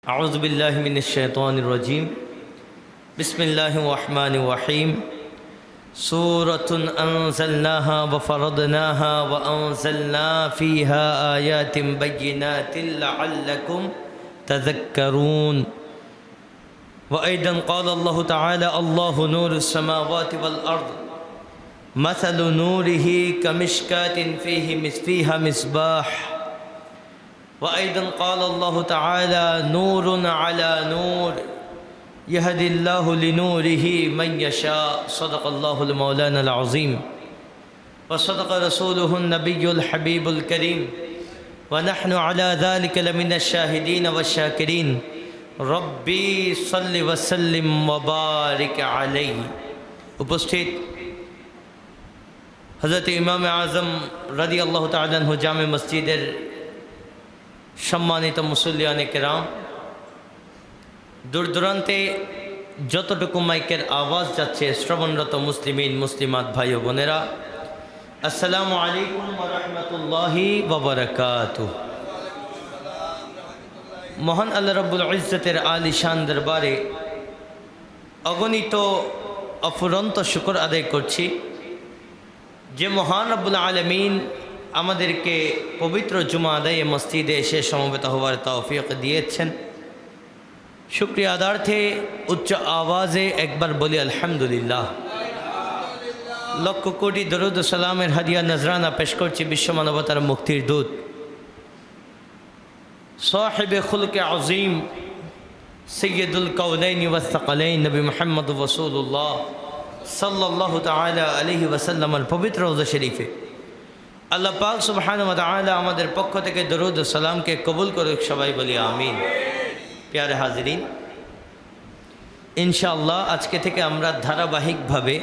أعوذ بالله من الشيطان الرجيم بسم الله الرحمن الرحيم سورة أنزلناها وفرضناها وأنزلنا فيها آيات بينات لعلكم تذكرون وأيضا قال الله تعالى الله نور السماوات والأرض مثل نوره كمشكاة فيها مصباح وأيضا قال الله تعالى نور على نور يهدي الله لنوره من يشاء صدق الله المولانا العظيم وصدق رسوله النبي الحبيب الكريم ونحن على ذلك لمن الشاهدين والشاكرين ربي صل وسلم وبارك عليه উপস্থিত হযরত ইমাম আযম রাদিয়াল্লাহু তাআলা আনহু জামে মসজিদের সম্মানিত মুসল্লিয়ানে কেরাম, দূর দূরান্তে যতটুকু মাইকের আওয়াজ যাচ্ছে শ্রবণরত মুসলিমিন মুসলিমাত ভাই ও বোনেরা, আসসালামু আলাইকুম ওয়া রাহমাতুল্লাহি ওয়া বারাকাতুহু। মহান আল্লাহ রাব্বুল ইজ্জতের আলিশান দরবারে অগণিত অফুরন্ত শুকর আদায় করছি যে মহান রব্বুল আলামিন আমাদেরকে পবিত্র জুমা আদায়ে মসজিদে এসে সমবেত হওয়ার তৌফিক দিয়েছেন। শুকরিয়া আদার্থে উচ্চ আওয়াজে একবার বলি আলহামদুলিল্লাহ। লক্ষ কোটি দরুদ ও সালামের হাদিয়া নজরানা পেশ করছি বিশ্ব মানবতার মুক্তির দূত সাহিবে খুলকে আজিম সৈয়দুল কাউনাইন ওয়াস সাকালাইন নবী মুহাম্মদ রাসূলুল্লাহ সাল্লাল্লাহু তাআলা আলাইহি ওয়াসাল্লামের পবিত্র রওজা শরীফে। আল্লাহ পাক সুবহানাহু ওয়া তাআলা আমাদের পক্ষ থেকে দরুদ ও সালামকে কবুল করুক, সবাই বলি আমিন। প্যারে হাজিরিন, ইনশাআল্লাহ আজকে থেকে আমরা ধারাবাহিকভাবে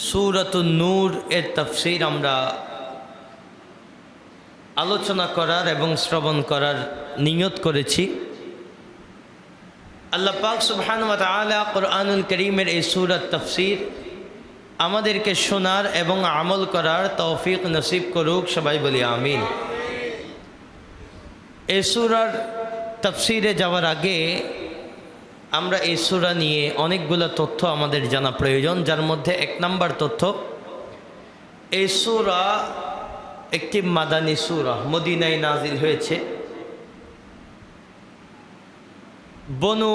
সূরাতুন নূর এর তাফসীর আমরা আলোচনা করার এবং শ্রবণ করার নিয়ত করেছি। আল্লাহ পাক সুবহানাহু ওয়া তাআলা কুরআনুল কারীমের এই সূরার তাফসীর আমাদেরকে শোনার এবং আমল করার তৌফিক নসিব করুক, সবাই বলি আমিন। এই সূরার তাফসীরে যাওয়ার আগে আমরা এই সূরা নিয়ে অনেকগুলো তথ্য আমাদের জানা প্রয়োজন, যার মধ্যে এক নম্বর তথ্য, এই সূরা একটি মাদানী সূরা, মদিনায় নাজিল হয়েছে। বনু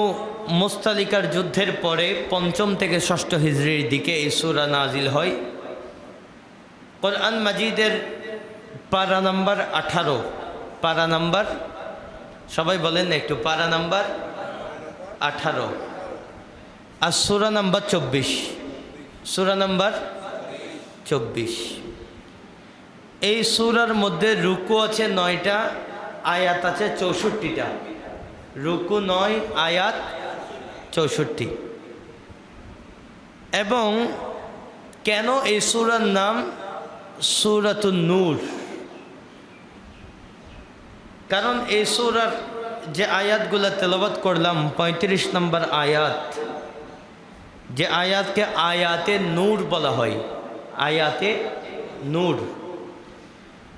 মুস্তালিকার যুদ্ধের পরে ৫ম থেকে ৬ষ্ঠ হিজরির দিকে এই সূরা নাজিল হয়। কোরআন মাজিদের পারা নাম্বার 18, পারা নাম্বার, সবাই বলেন একটু, পারা নাম্বার 18 আর সূরা নাম্বার 24, সূরা নাম্বার 24। এই সূরার মধ্যে রুকু আছে 9টা, আয়াত আছে 64টা। রুকু 9, আয়াত 64। এবং কেন এই সূরার নাম সূরাতুন নূর? কারণ এই সূরার যে আয়াতগুলো তেলাওয়াত করলাম, 35 নম্বর আয়াত, যে আয়াতকে আয়াতে নূর বলা হয়, আয়াতে নূর,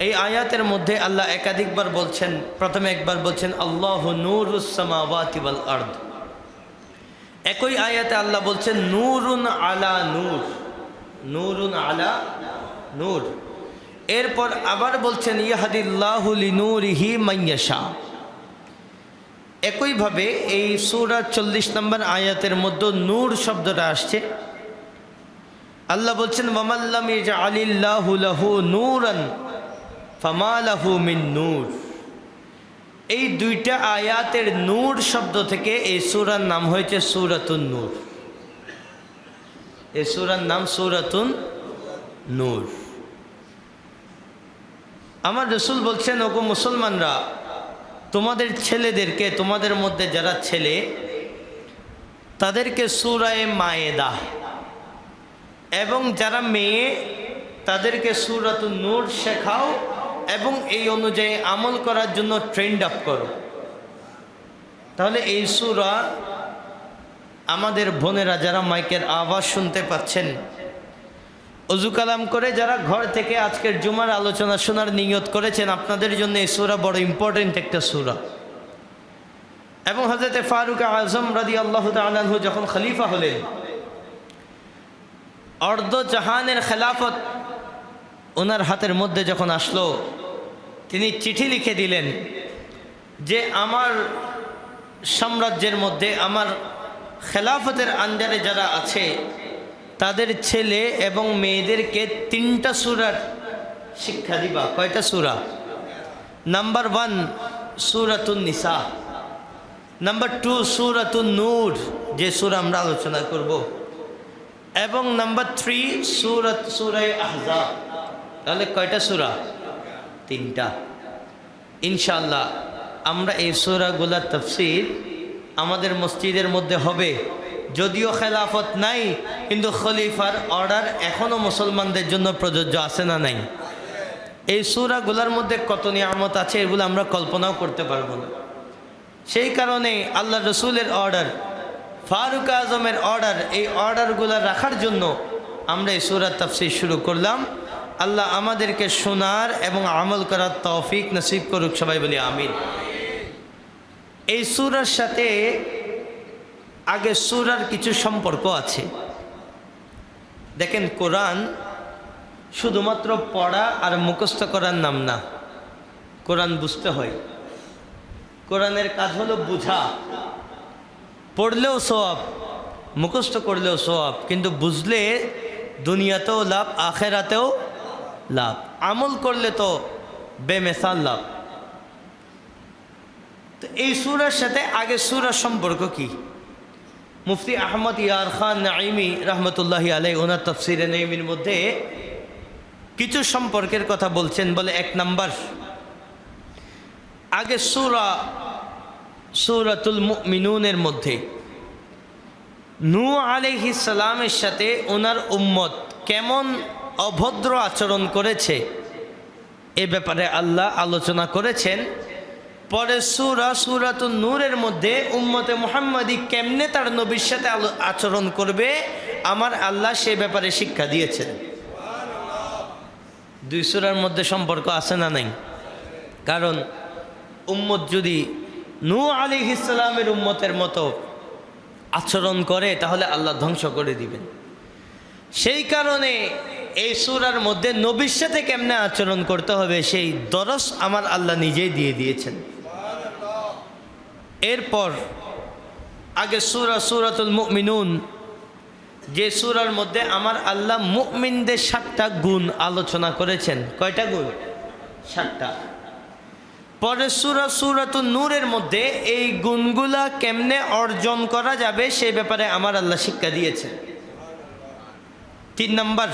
এই আয়াতের মধ্যে আল্লাহ একাধিকবার বলছেন। প্রথমে একবার বলছেন আল্লাহু নূরুস সামাওয়াতি ওয়াল আরদ, একই আয়াতে আল্লাহ বলছেন নূরুন আলা নূর, নূরুন আলা নূর। এরপর আবার বলছেন ইয়াহদিল্লাহু লিনূরিহি মান ইয়াশা। একইভাবে এই সূরার 40 নম্বর আয়াতের মধ্যে নূর শব্দটা আসছে। আল্লাহ বলছেন ওয়ামাল্লাম ইয়াজআলিল্লাহু লাহু নূরান ফামা লাহু মিন নূর। এই দুইটা আয়াতের নূর শব্দ থেকে এই সূরার নাম হয়েছে সূরাতুন নূর। এই সূরার নাম সূরাতুন নূর। আমার রাসূল বলছেন, ওগো মুসলমানরা, তোমাদের ছেলেদেরকে, তোমাদের মধ্যে যারা ছেলে, তাদেরকে সূরায়ে মায়েদা, এবং যারা মেয়ে তাদেরকে সূরাতুন নূর শেখাও এবং এই অনুযায়ী আমল করার জন্য ট্রেন্ড আপ করো। তাহলে এই সূরা আমাদের বোনেরা যারা মাইকের আওয়াজ শুনতে পাচ্ছেন, ওযু কালাম করে যারা ঘর থেকে আজকের জুমার আলোচনা শোনার নিয়ত করেছেন, আপনাদের জন্য এই সূরা বড় ইম্পর্টেন্ট একটা সূরা। এবং হযরতে ফারুক আজম রাদিয়াল্লাহু তাআলা আনহু যখন খলিফা হলেন, অর্ধ জাহানের খেলাফত ওনার হাতের মধ্যে যখন আসলো, তিনি চিঠি লিখে দিলেন যে আমার সাম্রাজ্যের মধ্যে আমার খেলাফতের আন্ডারে যারা আছে তাদের ছেলে এবং মেয়েদেরকে 3টা সূরার শিক্ষা দিবা। কয়টা সূরা? নাম্বার 1 সূরাতুন নিসা, নাম্বার 2 সূরাতুন নূর, যে সূরা আমরা আলোচনা করব, এবং নাম্বার 3 সূরা আহজাব। তাহলে কয়টা সূরা? 3টা। ইনশাআল্লাহ আমরা এই সূরাগুলোর তাফসীর আমাদের মসজিদের মধ্যে হবে। যদিও খেলাফত নাই, কিন্তু খলিফার অর্ডার এখনও মুসলমানদের জন্য প্রযোজ্য আছে না নাই? এই সূরাগুলোর মধ্যে কত নিয়ামত আছে এগুলো আমরা কল্পনাও করতে পারবো না। সেই কারণে আল্লাহ রসুলের অর্ডার, ফারুক আজমের অর্ডার, এই অর্ডারগুলো রাখার জন্য আমরা এই সূরা তাফসীর শুরু করলাম। আল্লাহ আমাদেরকে শোনার এবং আমল করার তৌফিক নসিব করুক, সবাই বলি আমিন। এই সূরার সাথে আগে সূরার কিছু সম্পর্ক আছে। দেখেন, কোরআন শুধুমাত্র পড়া আর মুখস্থ করার নাম না, কোরআন বুঝতে হয়। কোরআনের কাজ হলো বুঝা। পড়লেও সওয়াব, মুখস্থ করলেও সওয়াব, কিন্তু বুঝলে দুনিয়াতেও লাভ, আখেরাতেও লাভ। আমল করলে তো বেমেসাল লাভ। তো এই সূরার সাথে আগে সূরার সম্পর্ক কি? মুফতি আহমদ ইয়ার খান নাইমি রহমতুল্লাহি আলাইহি ওনার তাফসিরে নাইমির মধ্যে কিছু সম্পর্কের কথা বলছেন। বলে, 1 নাম্বার, আগে সূরাতুল মুমিনুনের মধ্যে নূহ আলাইহিস সালামের সাথে ওনার উম্মত কেমন অভদ্র আচরণ করেছে এ ব্যাপারে আল্লাহ আলোচনা করেছেন। পরে সূরাতুন নূরের মধ্যে উম্মতে মুহাম্মাদি কেমনে তার নবীর সাথে আচরণ করবে আমার আল্লাহ সে ব্যাপারে শিক্ষা দিয়েছেন। 2 সূরার মধ্যে সম্পর্ক আছে না নাই? কারণ উম্মত যদি নূহ আলাইহিস সালামের উম্মতের মতো আচরণ করে তাহলে আল্লাহ ধ্বংস করে দিবেন। সেই কারণে এই সূরার মধ্যে নবীর সাথে কেমনে আচরণ করতে হবে সেই দরস আমার আল্লাহ নিজেই দিয়ে দিয়েছেন। এরপর আগে সূরাতুল মুমিনুন, যে সূরার মধ্যে আমার আল্লাহ মুমিনদের 7টা গুণ আলোচনা করেছেন। কয়টা গুণ? 7টা। পরে সূরাতুন নূরের মধ্যে এই গুণগুলা কেমনে অর্জন করা যাবে সেই ব্যাপারে আমার আল্লাহ শিক্ষা দিয়েছেন। 3 নাম্বার,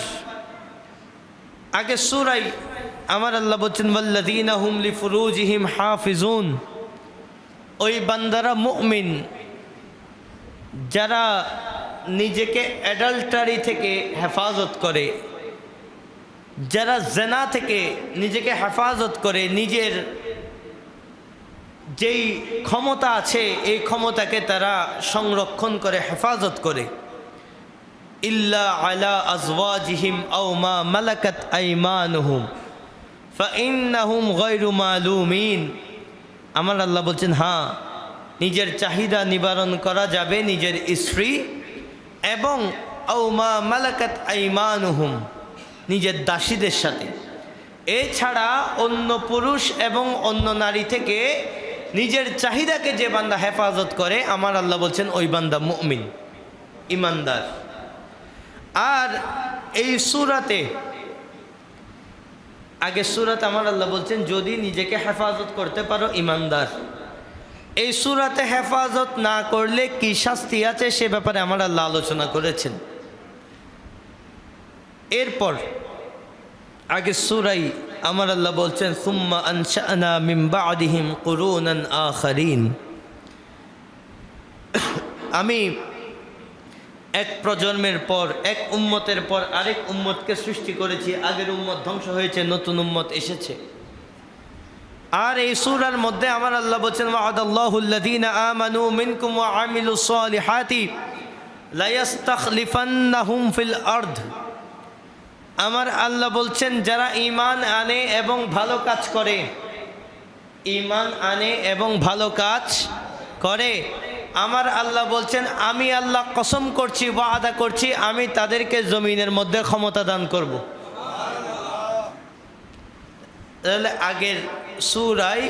আগে সূরায় আমার আল্লাহ বলছেন ওয়াল্লাযীনা হুম লিফুরুজিহিম হাফিজুন, ওই বান্দারা মুমিন যারা নিজেকে অ্যাডাল্টারি থেকে হেফাজত করে, যারা জেনা থেকে নিজেকে হেফাজত করে, নিজের যেই ক্ষমতা আছে এই ক্ষমতাকে তারা সংরক্ষণ করে, হেফাজত করে। ইল্লা আলা আজওয়াজিহিম আও মা মালাকাত আইমানুহুম ফাইন্নাহুম গায়রু মালুমিন। আমার আল্লাহ বলছেন, হ্যাঁ, নিজের চাহিদা নিবারণ করা যাবে নিজের স্ত্রী এবং আও মা মালাকাত আইমানুহুম, নিজের দাসীদের সাথে। এছাড়া অন্য পুরুষ এবং অন্য নারী থেকে নিজের চাহিদাকে যে বান্দা হেফাজত করে আমার আল্লাহ বলছেন ওই বান্দা মুমিন, ইমানদার। আর এই সূরাতে আগের সূরাতে আমার আল্লাহ বলছেন যদি নিজেকে হেফাজত করতে পারো ইমানদার। এই সূরাতে হেফাজত না করলে কি শাস্তি আছে সে ব্যাপারে আমার আল্লাহ আলোচনা করেছেন। এরপর আগে সূরায় আমার আল্লাহ বলছেন সুম্মা আনশা'না মিন বা'দিহিম কুরুনান আখারিন, আমি এক প্রজন্মের পর, এক উম্মতের পর আরেক উম্মতকে সৃষ্টি করেছি। আগের উম্মত ধ্বংস হয়েছে, নতুন উম্মত এসেছে। আর এই সূরার মধ্যে আমার আল্লাহ বলছেন ওয়া'দাল্লাহুল্লাযীনা আমানু মিনকুম ওয়া আমিলুস সালিহাতি লা ইস্তাখলিফান্নাহুম ফিল আরদ। আমার আল্লাহ বলছেন যারা ঈমান আনে এবং ভালো কাজ করে, ঈমান আনে এবং ভালো কাজ করে, আমার আল্লাহ বলছেন আমি আল্লাহ কসম করছি, ওয়াদা করছি, আমি তাদেরকে জমিনের মধ্যে ক্ষমতা দান করব। তাহলে আগের সূরায়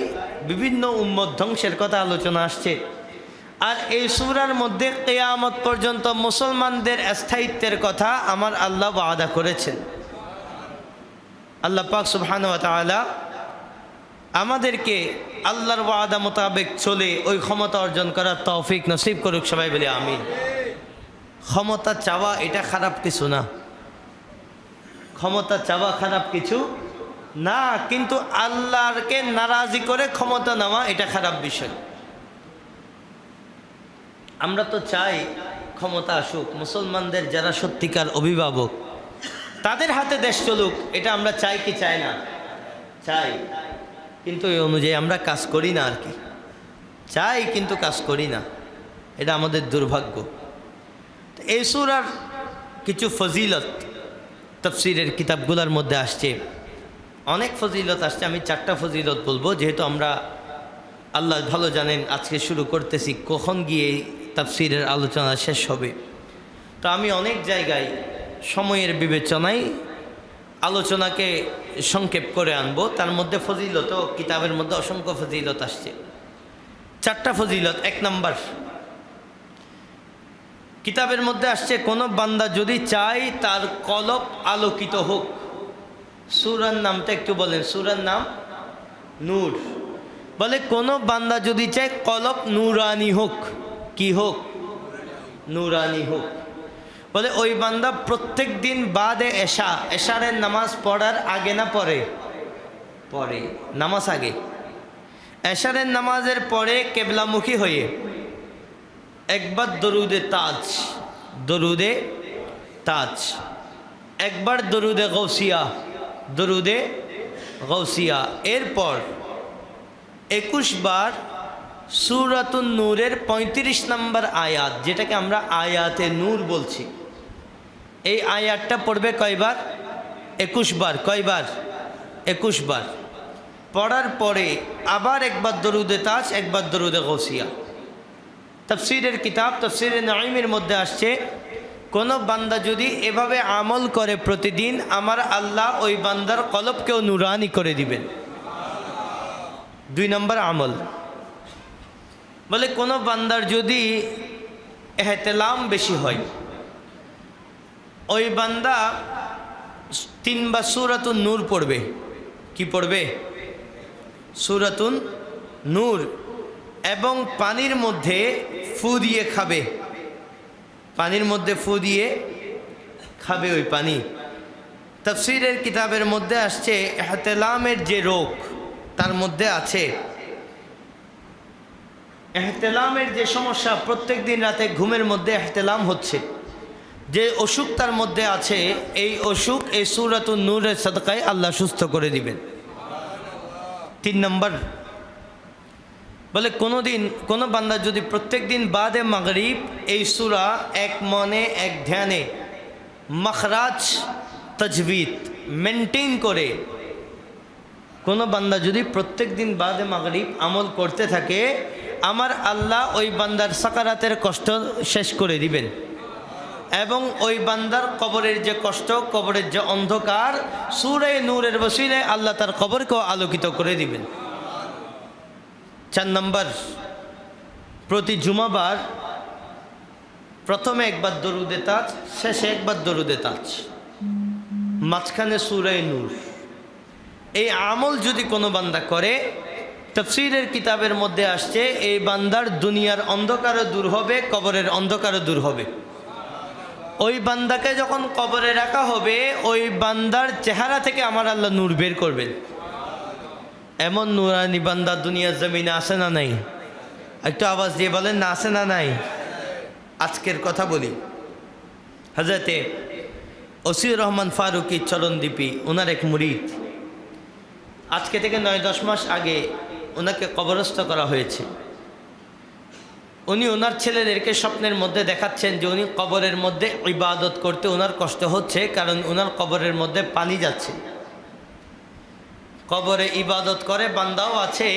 বিভিন্ন উম্মত ধ্বংসের কথা আলোচনা আসছে, আর এই সূরার মধ্যে কিয়ামত পর্যন্ত মুসলমানদের স্থায়িত্বের কথা আমার আল্লাহ ওয়াদা করেছেন। আল্লাহ পাক সুবহানাহু ওয়া তাআলা আমাদেরকে আল্লাহর ওয়াদা মোতাবেক চলে ওই ক্ষমতা অর্জন করার তৌফিক নসিব করুক, সবাই বলি আমিন। ক্ষমতা চাওয়া এটা খারাপ কিছু না, ক্ষমতা চাওয়া খারাপ কিছু না, কিন্তু আল্লাহকে নারাজি করে ক্ষমতা নেওয়া এটা খারাপ বিষয়। আমরা তো চাই ক্ষমতা আসুক, মুসলমানদের যারা সত্যিকার অভিভাবক তাদের হাতে দেশ চলুক, এটা আমরা চাই কি চাই না? চাই, কিন্তু এই অনুযায়ী আমরা কাজ করি না আর কি। চাই কিন্তু কাজ করি না, এটা আমাদের দুর্ভাগ্য। এই সূরার কিছু ফজিলত তাফসীরের কিতাবগুলোর মধ্যে আসছে, অনেক ফজিলত আসছে। আমি 4টা ফজিলত বলবো, যেহেতু আমরা আল্লাহ ভালো জানেন আজকে শুরু করতেছি, কখন গিয়ে তাফসীরের আলোচনা শেষ হবে। তো আমি অনেক জায়গায় সময়ের বিবেচনায় আলোচনাকে সংক্ষেপ করে আনবো। তার মধ্যে ফজিলত, কিতাবের মধ্যে অসংখ্য ফজিলত আসছে। 4টা ফজিলত। 1 নম্বর, কিতাবের মধ্যে আসছে কোনো বান্দা যদি চায় তার কলব আলোকিত হোক। সূরার নামটা একটু বলেন, সূরার নাম নূর। বলে কোনো বান্দা যদি চায় কলব নূরানি হোক, কি হোক? নূরানি হোক। বলে ওই বান্দা প্রত্যেক দিন বাদে এশারের নামাজ পড়ার আগে না পরে? পরে, নামাজ আগে। এশারের নামাজের পরে কেবলামুখী হয়ে একবার দরুদে তাজ, দরুদে তাজ, একবার দরুদে গৌসিয়া, দরুদে গৌসিয়া, এরপর 21 বার সূরাতুন নূরের 35 নম্বর আয়াত, যেটাকে আমরা আয়াতে নূর বলছি, এই আয়াতটা পড়বে কয়বার? 21 বার। কয়বার? 21 বার। পড়ার পরে আবার একবার দরুদে তাজ, একবার দরুদে গৌসিয়া। তাফসীরের কিতাব তাফসীরে নাঈমের মধ্যে আসছে, কোনো বান্দা যদি এভাবে আমল করে প্রতিদিন, আমার আল্লাহ ওই বান্দার কলবকেও নূরানি করে দিবেন। 2 নম্বর আমল। বলে কোনো বান্দার যদি এহতেলাম বেশি হয়, ওই বান্দা 3 বার সূরাতুন নূর পড়বে। কি পড়বে? সূরাতুন নূর। এবং পানির মধ্যে ফু দিয়ে খাবে, পানির মধ্যে ফু দিয়ে খাবে ওই পানি। তাফসীরের কিতাবের মধ্যে আসছে এহতেলামের যে রোগ তার মধ্যে আছে, এহতেলামের যে সমস্যা, প্রত্যেক দিন রাতে ঘুমের মধ্যে এহতেলাম হচ্ছে, যে অসুখ তার মধ্যে আছে, এই অসুখ এই সূরাতুন নূরের সাদকায় আল্লাহ সুস্থ করে দিবেন। 3 নম্বর, বলে কোনো বান্দা যদি প্রত্যেক দিন বাদে মাগরিব এই সূরা এক মনে এক ধ্যানে মখরাজ তাজবিদ মেনটেন করে, কোনো বান্দা যদি প্রত্যেক দিন বাদে মাগরিব আমল করতে থাকে, আমার আল্লাহ ওই বান্দার সাকারাতের কষ্ট শেষ করে দিবেন, এবং ওই বান্দার কবরের যে কষ্ট, কবরের যে অন্ধকার, সূরা নূরের ওসিলায় আল্লাহ তার কবরকেও আলোকিত করে দিবেন। 4 নম্বর, প্রতি জুমাবার প্রথমে একবার দরুদে তাজ, শেষে একবার দরুদে তাজ, মাঝখানে সূরা নূর। এই আমল যদি কোনো বান্দা করে, তাফসীরের কিতাবের মধ্যে আসছে এই বান্দার দুনিয়ার অন্ধকারও দূর হবে, কবরের অন্ধকারও দূর হবে। ওই বান্দাকে যখন কবরে রাখা হবে, ওই বান্দার চেহারা থেকে আমার আল্লাহ নূর বের করবেন। এমন নূরানি বান্দা দুনিয়ার জমিনে আসে না নাই? একটু আওয়াজ দিয়ে বলেন না, আসে না নাই? আজকের কথা বলি, হযরতে ওসিউর রহমান ফারুকী চরণদ্বীপী, ওনার এক মুরিদ, আজকে থেকে 9-10 মাস আগে ওনাকে কবরস্থ করা হয়েছে। উনি ওনার ছেলেদেরকে স্বপ্নের মধ্যে দেখাচ্ছেন যে উনি কবরের মধ্যে ইবাদত করতে ওনার কষ্ট হচ্ছে, কারণ ওনার কবরের মধ্যে পানি যাচ্ছে। কবরে ইবাদত করে বান্দাও আছে,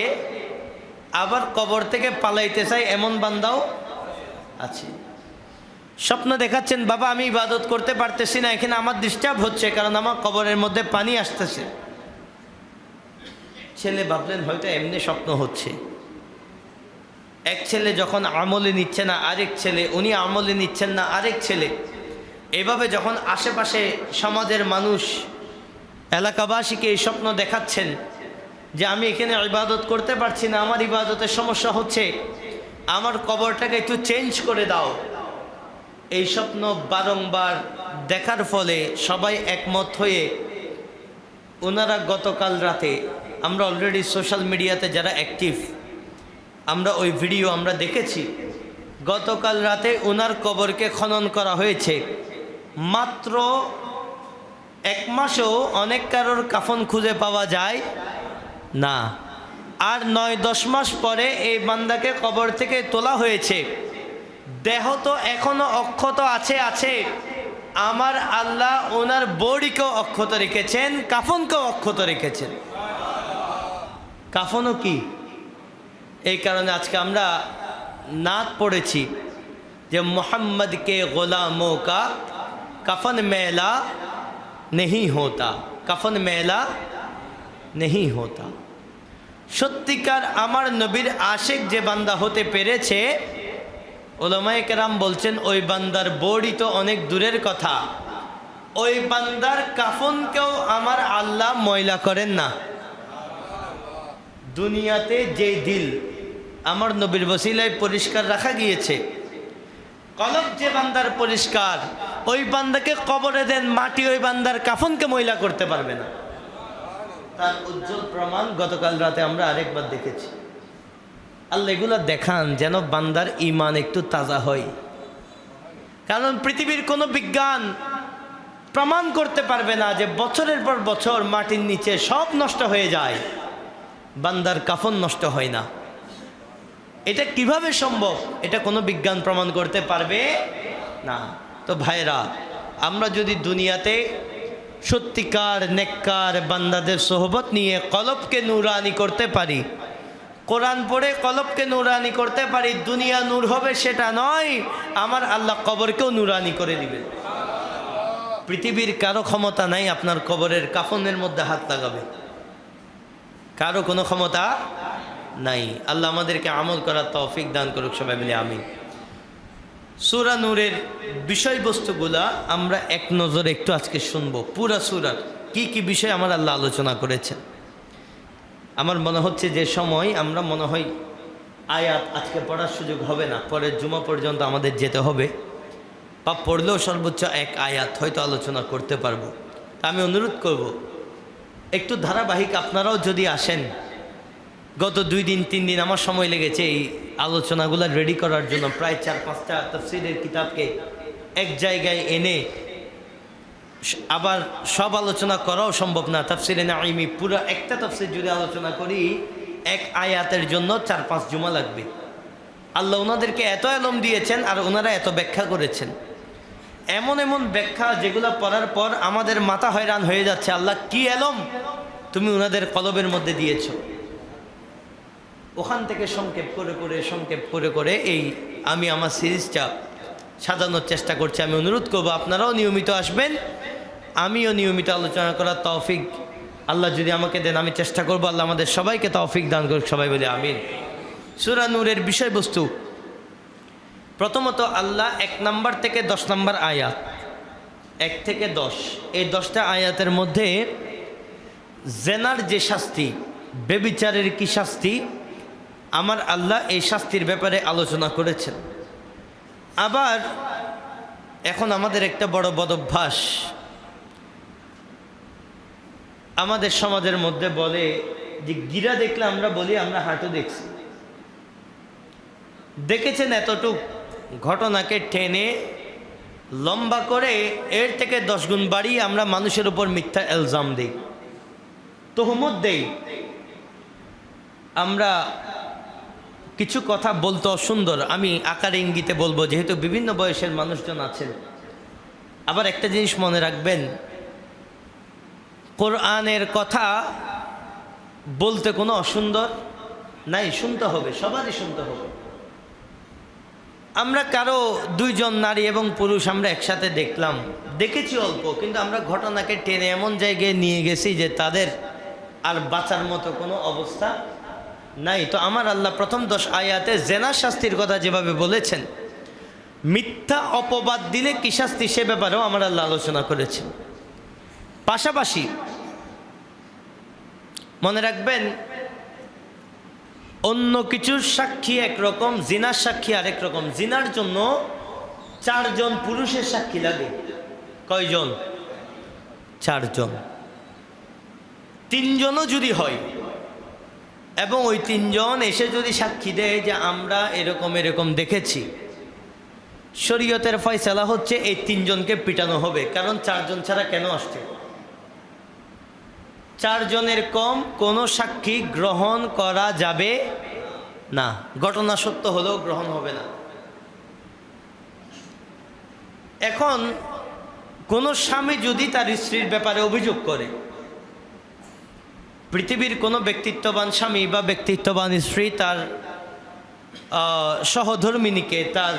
আবার কবর থেকে পালাইতে চাই এমন বান্দাও আছে। স্বপ্ন দেখাচ্ছেন, বাবা আমি ইবাদত করতে পারতেছি না, এখানে আমার ডিস্টার্ব হচ্ছে, কারণ আমার কবরের মধ্যে পানি আসতেছে। ছেলে ভাবলেন হয়তো এমনি স্বপ্ন হচ্ছে। এক ছেলে যখন আমলে নিচ্ছে না, আরেক ছেলে, উনি আমলে নিচ্ছেন না, আরেক ছেলে, এভাবে যখন আশেপাশে সমাজের মানুষ এলাকাবাসীকে এই স্বপ্ন দেখাচ্ছেন যে আমি এখানে ইবাদত করতে পারছি না, আমার ইবাদতের সমস্যা হচ্ছে, আমার কবরটাকে একটু চেঞ্জ করে দাও, এই স্বপ্ন বারংবার দেখার ফলে সবাই একমত হয়ে ওনারা গতকাল রাতে, আমরা অলরেডি সোশ্যাল মিডিয়াতে যারা অ্যাক্টিভ, আমরা ওই ভিডিও আমরা দেখেছি, গতকাল রাতে ওনার কবরকে খনন করা হয়েছে। মাত্র 1 মাসেও অনেক কারোর কাফন খুঁজে পাওয়া যায় না, আর 9-10 মাস পরে এই বান্দাকে কবর থেকে তোলা হয়েছে। দেহ তো এখনো অক্ষত আছে, আমার আল্লাহ ওনার বডিকেও অক্ষত রেখেছেন, কাফনকেও অক্ষত রেখেছেন। কাফনও কি? এই কারণে আজকে আমরা নাত পড়েছি যে মোহাম্মদ কে গোলামোं का कफन मेला नहीं होता, कफन मेला नहीं होता। সত্যিকার আমার নবীর আশিক যে বান্দা হতে পেরেছে, উলামায়ে কেরাম বলছেন ওই বান্দার বডি তো অনেক দূরের কথা, ওই বান্দার কাফনকেও আমার আল্লাহ ময়লা করেন না। দুনিয়াতে যে দিল আমার নবীর ওসিলায় পরিষ্কার রাখা গিয়েছে, কলব যে বান্দার পরিষ্কার, ওই বান্দাকে কবরে দেন মাটি, ওই বান্দার কাফনকে ময়লা করতে পারবে না। তার উজ্জ্বল প্রমাণ গতকাল রাতে আমরা আরেকবার দেখেছি। আল্লাহ এগুলো দেখান যেন বান্দার ঈমান একটু তাজা হয়, কারণ পৃথিবীর কোনো বিজ্ঞান প্রমাণ করতে পারবে না যে বছরের পর বছর মাটির নিচে সব নষ্ট হয়ে যায়, বান্দার কাফন নষ্ট হয় না। এটা কিভাবে সম্ভব? এটা কোনো বিজ্ঞান প্রমাণ করতে পারবে না। তো ভাইরা, আমরা যদি দুনিয়াতে সত্যিকার নেককার বান্দাদের সোহবত নিয়ে কলবকে নূরানি করতে পারি, কোরআন পড়ে কলবকে নূরানি করতে পারি, দুনিয়া নূর হবে সেটা নয়, আমার আল্লাহ কবরকেও নূরানি করে দিবেন। পৃথিবীর কারো ক্ষমতা নাই আপনার কবরের কাফনের মধ্যে হাত লাগাবে, কারো কোনো ক্ষমতা নাই। আল্লাহ আমাদেরকে আমল করার তৌফিক দান করুক, সবাই মিলে আমিন। সূরা নূরের বিষয়বস্তুগুলা আমরা এক নজরে একটু আজকে শুনবো। পুরা সূরার কি কি বিষয় আমার আল্লাহ আলোচনা করেছেন। আমার মনে হচ্ছে যে সময় আমরা মনে হয় আয়াত আজকে পড়ার সুযোগ হবে না, পরের জুমা পর্যন্ত আমাদের যেতে হবে, বা পড়লেও সর্বোচ্চ 1 আয়াত হয়তো আলোচনা করতে পারবো। আমি অনুরোধ করব একটু ধারাবাহিক আপনারাও যদি আসেন। গত 2 দিন 3 দিন আমার সময় লেগেছে এই আলোচনাগুলো রেডি করার জন্য। প্রায় 4-5টা তাফসীরের কিতাবকে এক জায়গায় এনে আবার সব আলোচনা করাও সম্ভব না। তাফসীরে নাঈমি পুরো একটা তাফসীর যদি আলোচনা করি 1 আয়াতের জন্য 4-5 জুমা লাগবে। আল্লাহ ওনাদেরকে এত এলম দিয়েছেন আর ওনারা এত ব্যাখ্যা করেছেন, এমন এমন ব্যাখ্যা যেগুলো পড়ার পর আমাদের মাথা হয়রান হয়ে যাচ্ছে, আল্লাহ কি এলম তুমি ওনাদের কলবের মধ্যে দিয়েছো। ওখান থেকে সংক্ষেপ করে করে এই আমি আমার সিরিজটা সাজানোর চেষ্টা করছি। আমি অনুরোধ করব আপনারাও নিয়মিত আসবেন, আমিও নিয়মিত আলোচনা করার তৌফিক আল্লাহ যদি আমাকে দেন আমি চেষ্টা করব। আল্লাহ আমাদের সবাইকে তৌফিক দান করুক, সবাই বলে আমিন। সূরা নূরের বিষয়বস্তু, প্রথমত আল্লাহ 1 নম্বর থেকে 10 নম্বর আয়াত, 1 থেকে 10, এই 10টা আয়াতের মধ্যে জেনার যে শাস্তি, বেবিচারের কি শাস্তি, আমার আল্লাহ এই শাস্তির ব্যাপারে আলোচনা করেছেন। আবার এখন আমাদের একটা বড় বদভ্যাস, আমাদের সমাজের মধ্যে বলে যে গিরা দেখলে আমরা বলি আমরা হাঁটু দেখছি। দেখেছেন এতটুক ঘটনাকে টেনে লম্বা করে এর থেকে 10 গুণ বাড়িয়ে আমরা মানুষের উপর মিথ্যা ইলজাম দেই, তহমত দেই। আমরা কিছু কথা বলতে অসুন্দর, আমি আকারে ইঙ্গিতে বলবো যেহেতু বিভিন্ন বয়সের মানুষজন আছেন। আবার একটা জিনিস মনে রাখবেন, কোরআনের কথা বলতে কোনো অসুন্দর নাই, শুনতে হবে, সবারই শুনতে হবে। আমরা কারো দুইজন নারী এবং পুরুষ আমরা একসাথে দেখেছি অল্প, কিন্তু আমরা ঘটনাকে টেনে এমন জায়গায় নিয়ে গেছি যে তাদের আর বাঁচার মতো কোনো অবস্থা নাই। তো আমার আল্লাহ প্রথম 10 আয়াতে জেনা শাস্তির কথা যেভাবে বলেছেন, মিথ্যা অপবাদ দিলে কি শাস্তি সে ব্যাপারেও আমার আল্লাহ আলোচনা করেছেন। পাশাপাশি মনে রাখবেন, অন্য কিছুর সাক্ষী একরকম, জিনার সাক্ষী আরেক রকম। জিনার জন্য 4 জন পুরুষের সাক্ষী লাগে। কয়জন? 4 জন। 3 জনও যদি হয় এবং ওই 3 জন এসে যদি সাক্ষী দেয় যে আমরা এরকম এরকম দেখেছি, শরীয়তের ফয়সালা হচ্ছে এই 3 জনকে পিটানো হবে। কারণ 4 জন ছাড়া কেন আসছে? 4 জনের কম কোনো সাক্ষী গ্রহণ করা যাবে না। ঘটনা সত্য হলেও গ্রহণ হবে না। এখন কোন স্বামী যদি তার স্ত্রীর ব্যাপারে অভিযোগ করে, পৃথিবীর কোনো ব্যক্তিত্ববান স্বামী বা ব্যক্তিত্ববান স্ত্রী তার সহধর্মিণীকে, তার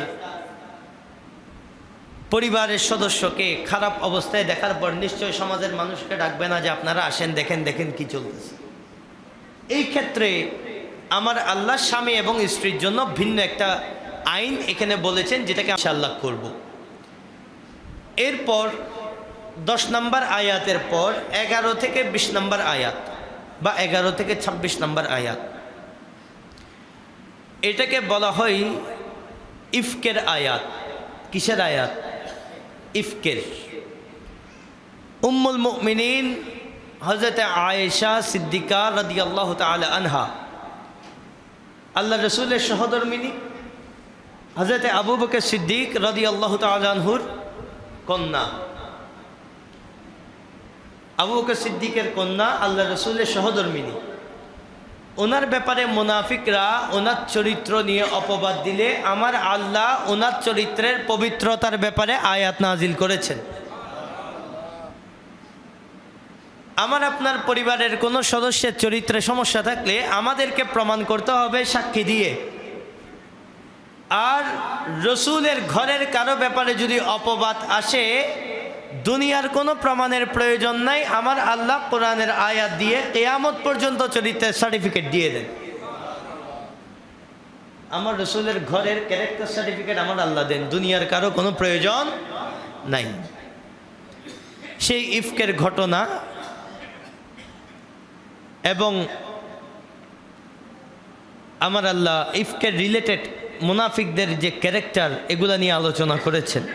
পরিবারের সদস্যকে খারাপ অবস্থায় দেখার পর নিশ্চয় সমাজের মানুষকে ডাকবে না যে আপনারা আসেন, দেখেন দেখেন কি চলতেছে। এই ক্ষেত্রে আমার আল্লাহ স্বামী এবং স্ত্রীর জন্য ভিন্ন একটা আইন এখানে বলেছেন, যেটাকে ইনশাআল্লাহ করব। এরপর 10 নম্বর আয়াতের পর 11 থেকে 20 নম্বর আয়াত বা 11 থেকে 26 নম্বর আয়াত, এটাকে বলা হয় ইফকের আয়াত। কিসের আয়াত? ইফকের। উম্মুল মুমিনিন হযরত আয়েশা সিদ্দিকা রাদিয়াল্লাহু তাআলা আনহা, আল্লাহ রাসূলের সহধর্মিণী হযরত আবু বকর সিদ্দিক রাদিয়াল্লাহু তাআলা আনহুর কন্যা। আবু বকর সিদ্দিকের কন্যা, আল্লাহ রাসূলের সহধর্মিণী। ওনার ব্যাপারে মুনাফিকরা ওনার চরিত্র নিয়ে অপবাদ দিলে আমার আল্লাহ ওনার চরিত্রের পবিত্রতার ব্যাপারে আয়াত নাজিল করেছেন। আমার আপনার পরিবারের কোনো সদস্যের চরিত্রে সমস্যা থাকলে আমাদেরকে প্রমাণ করতে হবে সাক্ষী দিয়ে। আর রসুলের ঘরের কারো ব্যাপারে যদি অপবাদ আসে, দুনিয়ার কোনো প্রমাণের প্রয়োজন নাই। আমার আল্লাহ কোরআনের আয়াত দিয়ে কিয়ামত পর্যন্ত চরিত্রের সার্টিফিকেট দিয়ে দেন। আমার রসুলের ঘরের ক্যারেক্টার সার্টিফিকেট আমার আল্লাহ দেন, দুনিয়ার কারো কোনো প্রয়োজন নাই। সেই ইফকের ঘটনা এবং আমার আল্লাহ ইফকের রিলেটেড মুনাফিকদের যে ক্যারেক্টার, এগুলা নিয়ে আলোচনা করেছেন।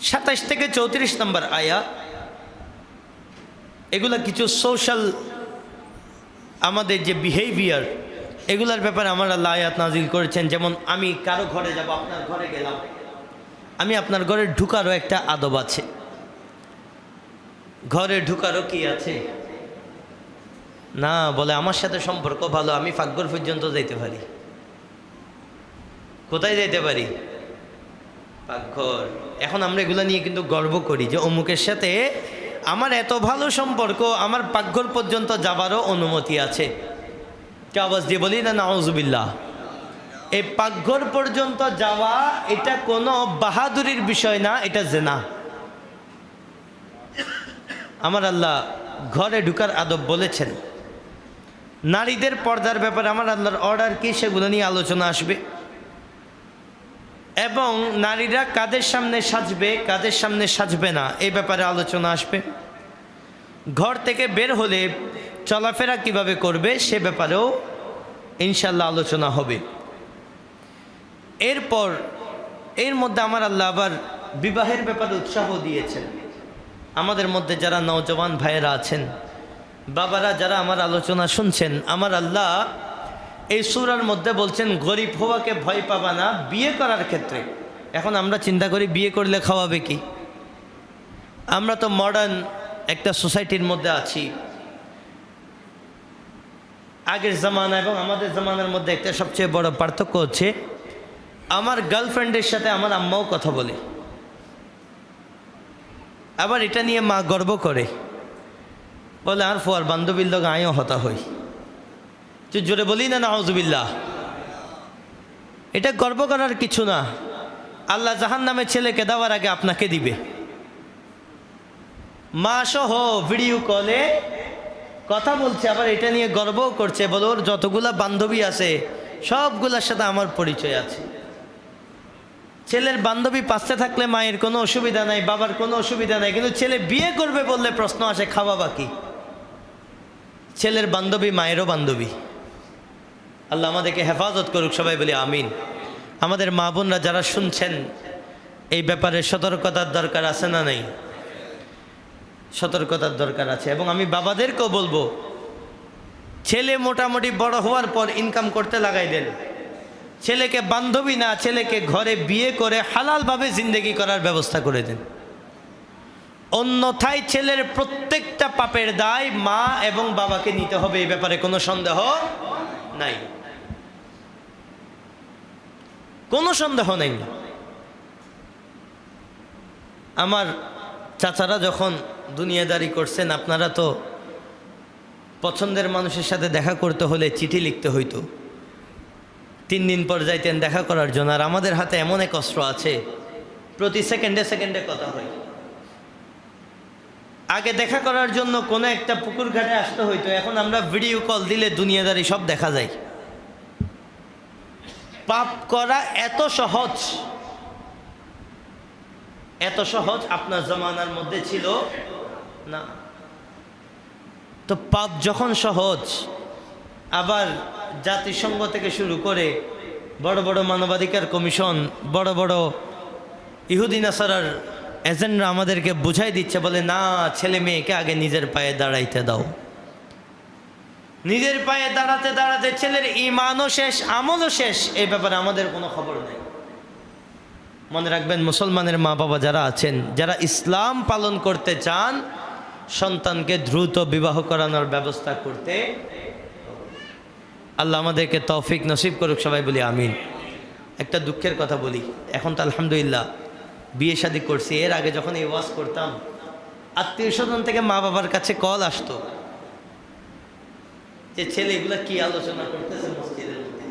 27 থেকে 34 নম্বর আয়াত, এগুলা কিছু সোশ্যাল আমাদের যে বিহেভিয়ার, এগুলার ব্যাপারে আমার আল্লাহ আয়াত নাজিল করেছেন। যেমন আমি কারো ঘরে যাব, আপনার ঘরে গেলাম, আমি আপনার ঘরে ঢুকারও একটা আদব আছে। ঘরে ঢুকারও কি আছে? না, বলে আমার সাথে সম্পর্ক ভালো, আমি ফাঁকঘর পর্যন্ত যাইতে পারি। কোথায় যাইতে পারি? পাকঘর। এখন আমরা এগুলো নিয়ে কিন্তু গর্ব করি যে অমুকের সাথে আমার এত ভালো সম্পর্ক, আমার পাকঘর পর্যন্ত যাবারও অনুমতি আছে। কে আওয়াজ দিয়ে বলি না নাউজুবিল্লাহ। এই পাকঘর পর্যন্ত যাওয়া এটা কোনো বাহাদুরির বিষয় না, এটা জিনা। আমার আল্লাহ ঘরে ঢুকার আদব বলেছেন। নারীদের পর্দার ব্যাপারে আমার আল্লাহর অর্ডার কি, সেগুলো নিয়ে আলোচনা আসবে। এবং নারীরা কাদের সামনে সাজবে, কাদের সামনে সাজবে না, এই ব্যাপারে আলোচনা আসবে। ঘর থেকে বের হলে চলাফেরা কিভাবে করবে, সে ব্যাপারেও ইনশাল্লাহ আলোচনা হবে। এরপর এর মধ্যে আমার আল্লাহ আবার বিবাহের ব্যাপারে উৎসাহ দিয়েছেন। আমাদের মধ্যে যারা নওজওয়ান ভাইয়েরা আছেন, বাবারা যারা আমার আলোচনা শুনছেন, আমার আল্লাহ এই সূরার মধ্যে বলছেন গরিব হওয়াকে ভয় পাবা না বিয়ে করার ক্ষেত্রে। এখন আমরা চিন্তা করি বিয়ে করলে খাওয়াবে কি? আমরা তো মডার্ন একটা সোসাইটির মধ্যে আছি। আগের জামানা এবং আমাদের জামানার মধ্যে একটা সবচেয়ে বড় পার্থক্য হচ্ছে, আমার গার্লফ্রেন্ডের সাথে আমার আম্মাও কথা বলে, আবার এটা নিয়ে মা গর্ব করে, বলে আর ফোয়ার বান্ধবীর লোক আয়ও হতা হই। যে জোরে বলি না নাউজুবিল্লাহ। এটা গর্ব করার কিছু না। আল্লাহ জাহান্নামে ছেলেকে দেওয়ার আগে আপনাকে দিবে। মা সহ ভিডিও কলে কথা বলছে, আবার এটা নিয়ে গর্বও করছে, বলো ওর যতগুলা বান্ধবী আছে সবগুলোর সাথে আমার পরিচয় আছে। ছেলের বান্ধবী পাশে থাকলে মায়ের কোনো অসুবিধা নাই, বাবার কোনো অসুবিধা নাই, কিন্তু ছেলে বিয়ে করবে বললে প্রশ্ন আসে খাওয়া বাকি। ছেলের বান্ধবী মায়েরও বান্ধবী। আল্লাহ আমাদেরকে হেফাজত করুক, সবাই বলি আমিন। আমাদের মা বোনরা যারা শুনছেন, এই ব্যাপারে সতর্কতার দরকার আছে না নাই? সতর্কতার দরকার আছে। এবং আমি বাবাদেরকেও বলবো, ছেলে মোটামুটি বড় হওয়ার পর ইনকাম করতে লাগাই দেন। ছেলেকে বান্ধবী না, ছেলেকে ঘরে বিয়ে করে হালালভাবে জিন্দেগি করার ব্যবস্থা করে দেন। অন্যথায় ছেলের প্রত্যেকটা পাপের দায় মা এবং বাবাকে নিতে হবে, এই ব্যাপারে কোনো সন্দেহ নাই, কোনো সন্দেহ নেই। আমার চাচারা যখন দুনিয়াদারি করছেন, আপনারা তো পছন্দের মানুষের সাথে দেখা করতে হলে চিঠি লিখতে হইতো, 3 দিন পর যাইতেন দেখা করার জন্য। আর আমাদের হাতে এমন এক অস্ত্র আছে, প্রতি সেকেন্ডে সেকেন্ডে কথা হয়। আগে দেখা করার জন্য কোনো একটা পুকুর ঘাটে আসতে হইতো, এখন আমরা ভিডিও কল দিলে দুনিয়াদারি সব দেখা যায়। পাপ করা এত সহজ, এত সহজ আপনার জামানার মধ্যে ছিল না। তো পাপ যখন সহজ, আবার জাতিসংঘ থেকে শুরু করে বড় বড় মানবাধিকার কমিশন, বড় বড় ইহুদি নাসারার এজেন্টরা আমাদেরকে বুঝাই দিচ্ছে, বলে না, ছেলে মেয়েকে আগে নিজের পায়ে দাঁড়াইতে দাও। নিজের পায়ে দাঁড়াতে দাঁড়াতে ছেলের ঈমানও শেষ, আমলও শেষ, এই ব্যাপারে আমাদের কোনো খবর নেই। মনে রাখবেন, মুসলমানের মা বাবা যারা আছেন, যারা ইসলাম পালন করতে চান, সন্তানকে দ্রুত বিবাহ করানোর ব্যবস্থা করতে, আল্লাহ আমাদেরকে তৌফিক নসিব করুক, সবাই বলি আমিন। একটা দুঃখের কথা বলি, এখন তো আলহামদুলিল্লাহ বিয়ে শাদী করছি। এর আগে যখন এই ওয়াজ করতাম, আত্মীয় স্বজন থেকে মা বাবার কাছে কল আসতো যে ছেলে এগুলা কি আলোচনা করতেছে মসজিদের মধ্যে।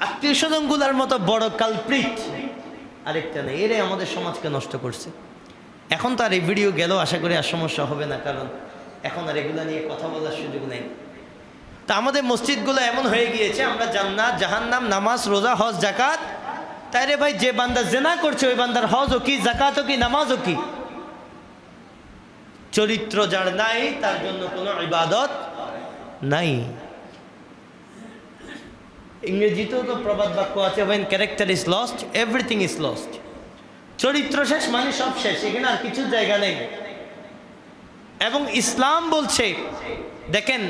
আত্মীয় স্বজন গুলার মতো বড় কালপ্রিট আরেকটা নেই, এরাই আমাদের সমাজকে নষ্ট করছে। এখন তো আর এই ভিডিও গেল, আশা করি আর সমস্যা হবে না, কারণ এখন আর এগুলা নিয়ে কথা বলার সুযোগ নেই। তা আমাদের মসজিদগুলো এমন হয়ে গিয়েছে, আমরা জান্নাত জাহান্নাম, নামাজ রোজা হজ জাকাত। তাই রে ভাই, যে বান্দা জেনা করছে ওই বান্দার হজও কি, জাকাতও কি, নামাজও কি? চরিত্র যার নাই, তার জন্য কোনো ইবাদত নাই। ইংরেজিতেও তো প্রবাদ বাক্য আছে, when character is lost everything is lost। চরিত্র শেষ মানে সব শেষ, এখানে আর কিছু জায়গা নেই। এবং ইসলাম বলছে, দেখেন,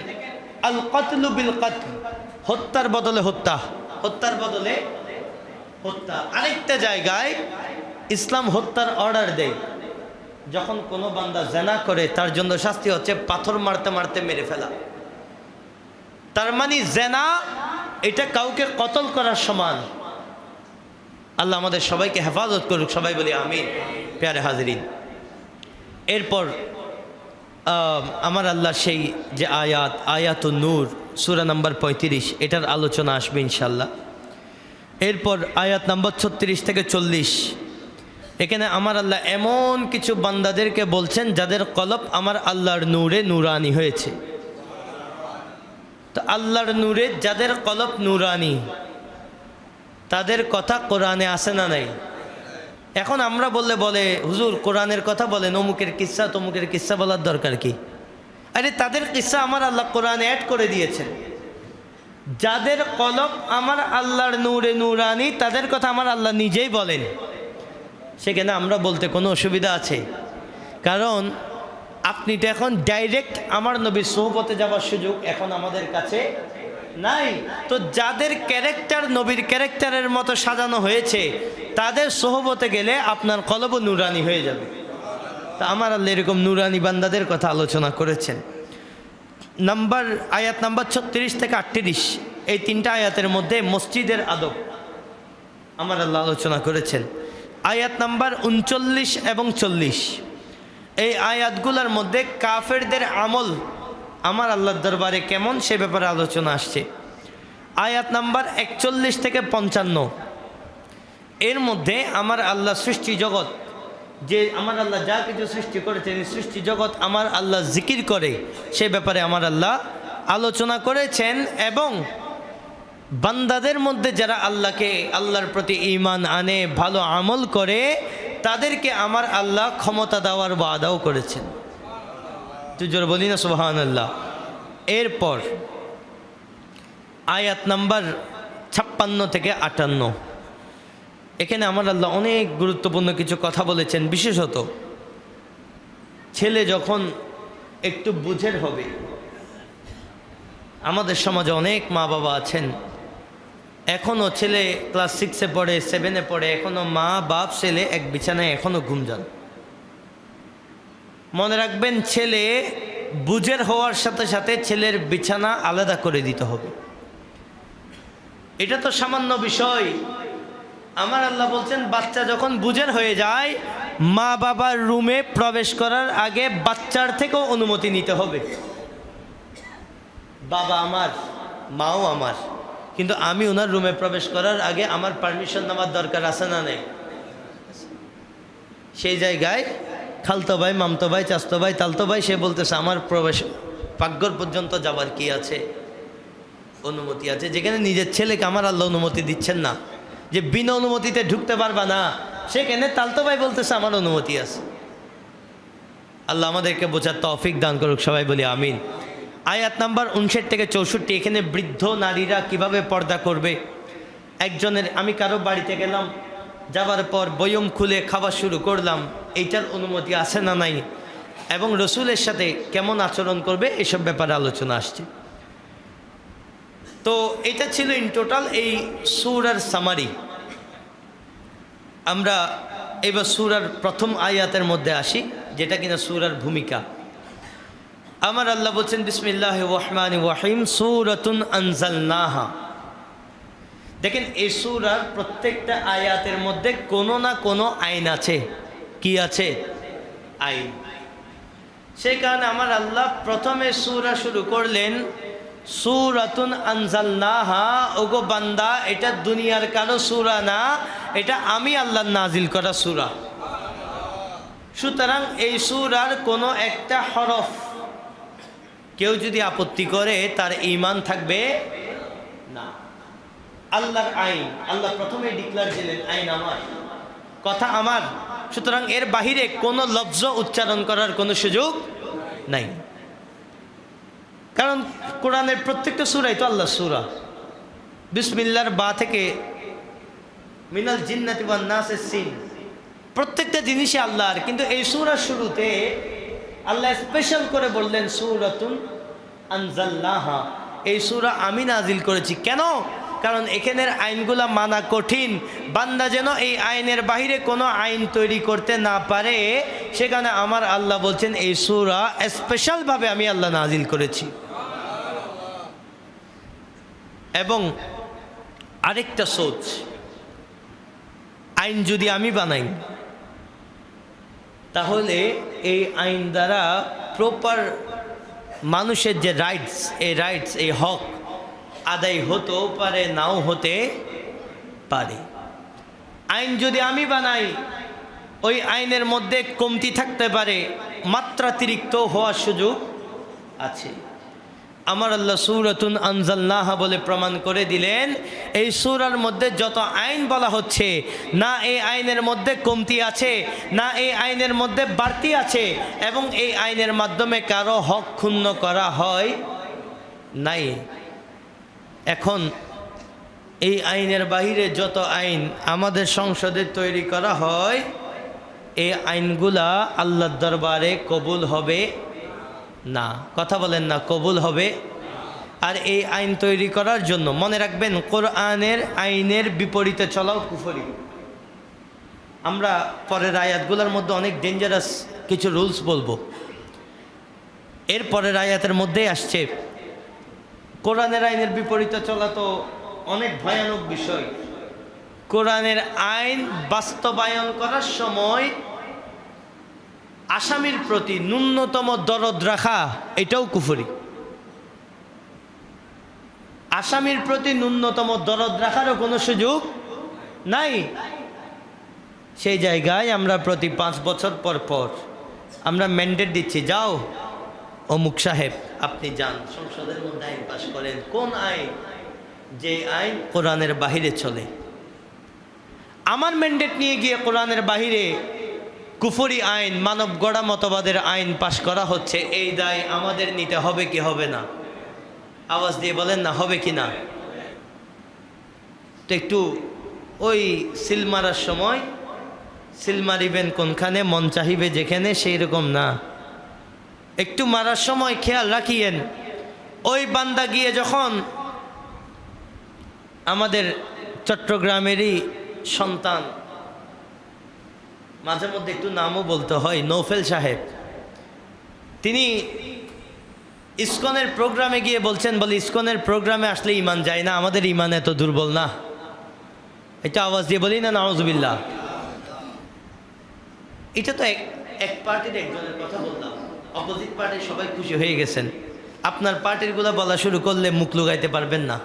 আল কতলু বিল কতল, হত্যার বদলে হত্যা, হত্যার বদলে হত্যা। আরেকটা জায়গায় ইসলাম হত্যার অর্ডার দেয়। যখন কোনো বান্দা জেনা করে, তার জন্য শাস্তি হচ্ছে পাথর মারতে মারতে মেরে ফেলা। তার মানে জেনা এটা কাউকে কতল করার সমান। আল্লাহ আমাদের সবাইকে হেফাজত করুক, সবাই বলি আমিন। প্যারে হাজরিন, এরপর আমার আল্লাহ সেই যে আয়াত, আয়াতুন নূর, সূরা নাম্বার 35, এটার আলোচনা আসবে ইনশাল্লাহ। এরপর আয়াত নাম্বার 36 থেকে 40, এখানে আমার আল্লাহ এমন কিছু বান্দাদেরকে বলছেন যাদের কলব আমার আল্লাহর নূরে নূরানি হয়েছে। তো আল্লাহর নূরে যাদের কলব নূরানি, তাদের কথা কোরআনে আসে না নাই? এখন আমরা বললে বলে, হুজুর কোরআনের কথা বলেন, অমুকের কিস্সা তমুকের কিস্সা বলার দরকার কি? আরে তাদের কিস্সা আমার আল্লাহ কোরআনে অ্যাড করে দিয়েছেন। যাদের কলব আমার আল্লাহর নূরে নূরানি, তাদের কথা আমার আল্লাহ নিজেই বলেন। সেখানে আমরা বলতে কোনো অসুবিধা আছে? কারণ আপনি তো এখন ডাইরেক্ট আমার নবীর সোহবতে যাওয়ার সুযোগ এখন আমাদের কাছে নাই। তো যাদের ক্যারেক্টার নবীর ক্যারেক্টারের মতো সাজানো হয়েছে, তাদের সোহবতে গেলে আপনার কলব নূরানি হয়ে যাবে। তা আমার আল্লাহ এরকম নূরানি বান্দাদের কথা আলোচনা করেছেন। আয়াত নাম্বার 36 থেকে 38, এই 3টা আয়াতের মধ্যে মসজিদের আদব আমার আল্লাহ আলোচনা করেছেন। আয়াত নাম্বার 39 এবং 40, এই আয়াতগুলোর মধ্যে কাফেরদের আমল আমার আল্লাহর দরবারে কেমন সে ব্যাপারে আলোচনা আসছে। আয়াত নাম্বার 41 থেকে 55, এর মধ্যে আমার আল্লাহ সৃষ্টি জগৎ, যে আমার আল্লাহ যা কিছু সৃষ্টি করেছেন সৃষ্টি জগৎ আমার আল্লাহ জিকির করে সে ব্যাপারে আমার আল্লাহ আলোচনা করেছেন। এবং বান্দাদের মধ্যে যারা আল্লাহর প্রতি ঈমান আনে, ভালো আমল করে, তাদেরকে আমার আল্লাহ ক্ষমতা দেওয়ার ওয়াদাও করেছেন। তুই জোর বলি না সুবহানাল্লাহ। এরপর আয়াত নাম্বার 56 থেকে 58, এখানে আমার আল্লাহ অনেক গুরুত্বপূর্ণ কিছু কথা বলেছেন। বিশেষত ছেলে যখন একটু বুঝের হবে, আমাদের সমাজে অনেক মা বাবা আছেন, এখনও ছেলে ক্লাস 6-এ পড়ে, 7-এ পড়ে, এখনও মা বাপ ছেলে এক বিছানায় এখনও ঘুম যান। মনে রাখবেন, ছেলে বুঝের হওয়ার সাথে সাথে ছেলের বিছানা আলাদা করে দিতে হবে। এটা তো সামান্য বিষয়। আমার আল্লাহ বলছেন, বাচ্চা যখন বুঝের হয়ে যায়, মা বাবার রুমে প্রবেশ করার আগে বাচ্চার থেকেও অনুমতি নিতে হবে। বাবা আমার, মাও আমার, কিন্তু আমি ওনার রুমে প্রবেশ করার আগে আমার পারমিশন নেওয়ার দরকার আছে না নেই? সেই জায়গায় খালতো ভাই, মামতো ভাই, চাচতো ভাই, তালতো ভাই, সে বলতেছে আমার প্রবেশ পাকঘর পর্যন্ত যাবার কি আছে, অনুমতি আছে। যেখানে নিজের ছেলেকে আমার আল্লাহ অনুমতি দিচ্ছেন না, যে বিনা অনুমতিতে ঢুকতে পারবা না, সেখানে তালতো ভাই বলতেছে আমার অনুমতি আছে। আল্লাহ আমাদেরকে বোঝার তৌফিক দান করুক, সবাই বলি আমিন। আয়াত নাম্বার 59 থেকে 64, এখানে বৃদ্ধ নারীরা কিভাবে পর্দা করবে। আমি কারো বাড়িতে গেলাম, যাবার পর বয়ম খুলে খাওয়া শুরু করলাম, এইটার অনুমতি আছে না নাই, এবং রসুলের সাথে কেমন আচরণ করবে, এসব ব্যাপারে আলোচনা আসছে। তো এটা ছিল ইন টোটাল এই সূরার সামারি। আমরা এবার সূরার প্রথম আয়াতের মধ্যে আসি, যেটা কিনা সূরার ভূমিকা। আমার আল্লাহ বলছেন, বিসমিল্লাহির রহমানির রহিম, সূরাতুন আনজালনাহা। দেখেন, এই সূরার প্রত্যেকটা আয়াতের মধ্যে কোনো না কোনো আইন আছে। কি আছে? আইন। সেই কারণে আমার আল্লাহ প্রথমে সূরা শুরু করলেন, সূরাতুন আনজালনাহা। ওগো বান্দা, এটা দুনিয়ার কারো সূরা না, এটা আমি আল্লাহ নাজিল করা সূরা। সুতরাং এই সূরার কোনো একটা হরফ কেউ যদি আপত্তি করে, তার ঈমান থাকবে না। আল্লাহর আইন, আল্লাহ প্রথমে ডিক্লেয়ার দিলেন, আইন আমার, কথা আমার। সুতরাং এর বাহিরে কোনো লফজ উচ্চারণ করার কোনো সুযোগ নাই। কারণ কোরআনের প্রত্যেকটা সূরাই তো আল্লাহর সূরা। বিসমিল্লাহর বা থেকে মিনাল জিন্নাতি ওয়ান নাসের সিন, প্রত্যেকটা জিনিসই আল্লাহর। কিন্তু এই সূরার শুরুতে আল্লাহ স্পেশাল করে বললেন, সূরাতুন আনজালনাহা, এই সূরা আমি নাজিল করেছি। কেন? কারণ এখানের আইনগুলা মানা কঠিন, বান্দা যেন এই আইনের বাহিরে কোনো আইন তৈরি করতে না পারে, সেখানে আমার আল্লাহ বলছেন এই সূরা স্পেশালভাবে আমি আল্লাহ নাজিল করেছি। এবং আরেকটা সোচ, আইন যদি আমি বানাই, তাহলে এই আইন দ্বারা প্রপার মানুষের যে রাইটস, এই হক আদায় হতেও পারে, নাও হতে পারে। আইন যদি আমি বানাই, ওই আইনের মধ্যে কমতি থাকতে পারে, মাত্রাতিরিক্ত হওয়ার সুযোগ আছে। আমার আল্লাহ সূরাতুন আনজালনাহা বলে প্রমাণ করে দিলেন, এই সূরার মধ্যে যত আইন বলা হচ্ছে, না এই আইনের মধ্যে কমতি আছে, না এই আইনের মধ্যে বাড়তি আছে, এবং এই আইনের মাধ্যমে কারো হক ক্ষুণ্ণ করা হয় নাই। এখন এই আইনের বাহিরে যত আইন আমাদের সংসদে তৈরি করা হয়, এই আইনগুলা আল্লাহর দরবারে কবুল হবে না। কথা বলেন না, কবুল হবে। আর এই আইন তৈরি করার জন্য মনে রাখবেন, কোরআনের আইনের বিপরীতে চলাও কুফরি। আমরা পরের আয়াতগুলোর মধ্যে অনেক ডেঞ্জারাস কিছু রুলস বলবো। এর পরের আয়াতের মধ্যেই আসছে, কোরআনের আইনের বিপরীতে চলা তো অনেক ভয়ানক বিষয়। কোরআনের আইন বাস্তবায়ন করার সময় আসামির প্রতি ন্যূনতম দরদ রাখা, এটাও কুফরি। আসামির প্রতি ন্যূনতম দরদ রাখারও কোনো সুযোগ নাই। সেই জায়গায় আমরা প্রতি 5 বছর পর পর আমরা ম্যান্ডেট দিচ্ছি, যাও অমুক সাহেব আপনি যান সংসদের মধ্যে আইন পাশ করেন। কোন আইন? যে আইন কোরআনের বাহিরে চলে। আমার ম্যান্ডেট নিয়ে গিয়ে কোরআনের বাহিরে কুফরি আইন, মানব গড়া মতবাদের আইন পাশ করা হচ্ছে, এই দায় আমাদের নিতে হবে কি হবে না? আওয়াজ দিয়ে বলেন না, হবে কি না? তো একটু ওই সিল মারার সময় সিল মারিবেন কোনখানে, মন চাহিবে যেখানে, সেই রকম না। একটু মারার সময় খেয়াল রাখিয়েন। ওই বান্দা গিয়ে যখন আমাদের চট্টগ্রামেরই সন্তান, মাঝে মধ্যে একটু নামও বলতে হয়, নৌফেল সাহেব, তিনি ইসকনের প্রোগ্রামে গিয়ে বলছেন, বলে ইসকনের প্রোগ্রামে আসলে ইমান যায় না, আমাদের ইমান এত দুর্বল না। এটা আওয়াজ দিয়ে বলি না নাউজুবিল্লাহ। এটা তো এক পার্টির একজনের কথা বললাম, অপোজিট পার্টির সবাই খুশি হয়ে গেছেন। আপনার পার্টির গুলা বলা শুরু করলে মুখ লুগাইতে পারবেন না।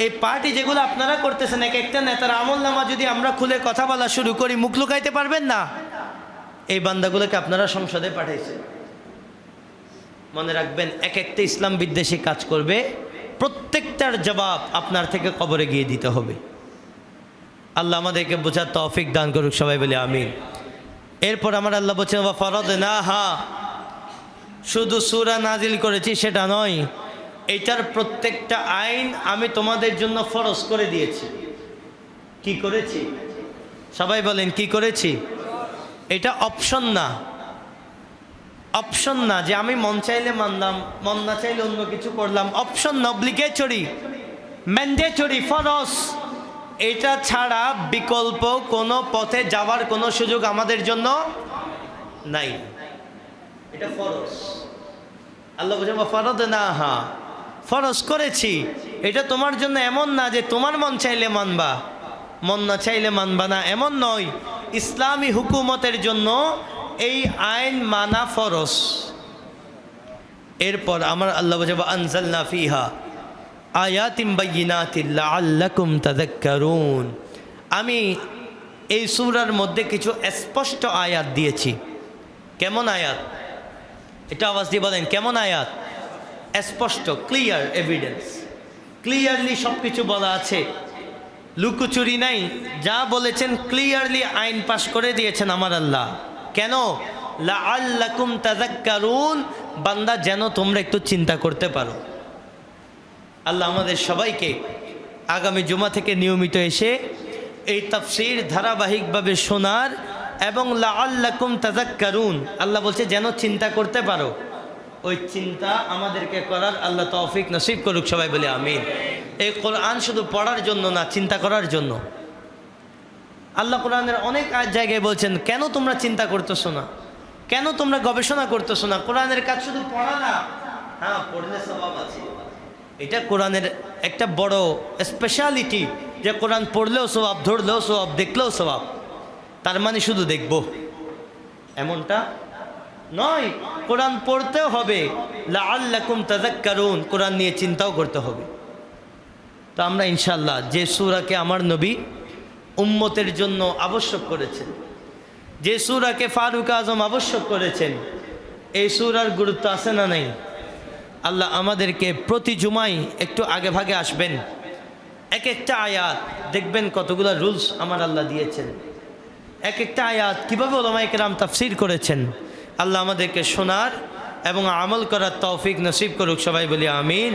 এই পার্টি যেগুলো আপনারা করতেছেন, এক একটা নেতার আমল নামা যদি আমরা খুলে কথা বলা শুরু করি, মুখ লুকাইতে পারবেন না। এই বান্দাগুলোকে আপনারা সংসদে পাঠাইছেন। মনে রাখবেন, এক একটা ইসলাম বিদ্বেষী কাজ করবে, প্রত্যেকটার জবাব আপনার থেকে কবরে গিয়ে দিতে হবে। আল্লাহ আমাদেরকে বোঝার তৌফিক দান করুক, সবাই বলে আমিন। এরপর আমার আল্লাহ বলছেন, ওয়া ফারাদনাহা, শুধু সূরা নাজিল করেছি সেটা নয়, এটার প্রত্যেকটা আইন আমি তোমাদের জন্য ফরজ করে দিয়েছি। কি করেছি? সবাই বলেন কি করেছি? এটা অপশন না, অপশন না যে আমি মন চাইলে মানলাম, মন না চাইলে অন্য কিছু করলাম। অপশন না, অব্লিগেটরি, ম্যান্ডেটরি, ফরজ। এটা ছাড়া বিকল্প কোনো পথে যাওয়ার কোনো সুযোগ আমাদের জন্য নাই। এটা ফরজ। আল্লাহ বলছেন ফারাদনাহা, ফরজ করেছি। এটা তোমার জন্য এমন না যে তোমার মন চাইলে মানবা, মন না চাইলে মানবা না, এমন নয়। ইসলামী হুকুমতের জন্য এই আইন মানা ফরজ। এরপর আমার আল্লাহ বলছেন আনজালনা ফিহা আয়াতিম বাইয়িনাতিন লাআল্লাকুম তাযাক্কারুন, আমি এই সূরার মধ্যে কিছু স্পষ্ট আয়াত দিয়েছি। কেমন আয়াত? এটা আওয়াজ দিয়ে বলেন, কেমন আয়াত? স্পষ্ট, ক্লিয়ার এভিডেন্স, ক্লিয়ারলি সব কিছু বলা আছে, লুকোচুরি নাই। যা বলেছেন ক্লিয়ারলি আইন পাশ করে দিয়েছেন আমার আল্লাহ। কেন? লাআল্লাকুম তাযাক্কারুন, বান্দা যেন তোমরা একটু চিন্তা করতে পারো। আল্লাহ আমাদের সবাইকে আগামী জুমা থেকে নিয়মিত এসে এই তাফসীর ধারাবাহিকভাবে শোনার এবং লাআল্লাকুম তাযাক্কারুন, আল্লাহ বলছে যেন চিন্তা করতে পারো, ওই চিন্তা আমাদেরকে করার আল্লাহ তৌফিক নসিব করুক, সবাই বলে আমিন। এই কোরআন শুধু পড়ার জন্য না, চিন্তা করার জন্য। আল্লাহ কোরআনের অনেক জায়গায় বলছেন, কেন তোমরা চিন্তা করতেছো না, কেন তোমরা গবেষণা করতেছো না? কোরআনের কাজ শুধু পড়া না। হ্যাঁ, পড়লে সওয়াব আছে, এটা কোরআনের একটা বড় স্পেশালিটি, যে কোরআন পড়লেও সওয়াব, ধরলেও সওয়াব, দেখলেও সওয়াব। তার মানে শুধু দেখব এমনটা নয়, কোরআন পড়তেও হবে, লাআল্লাকুম তাযাক্কারুন, কোরআন নিয়ে চিন্তাও করতে হবে। তো আমরা ইনশাআল্লাহ যে সূরাকে আমার নবী উম্মতের জন্য আবশ্যক করেছেন, যে সূরাকে ফারুক আজম আবশ্যক করেছেন, এই সূরার গুরুত্ব আছে না নাই? আল্লাহ আমাদেরকে প্রতি জুমায় একটু আগে ভাগে আসবেন, এক একটা আয়াত দেখবেন কতগুলো রুলস আমার আল্লাহ দিয়েছেন, এক একটা আয়াত কীভাবে উলামায়ে কেরাম তাফসীর করেছেন। আল্লাহ আমাদেরকে শোনার এবং আমল করার তৌফিক নসিব করুক, সবাই বলি আমিন।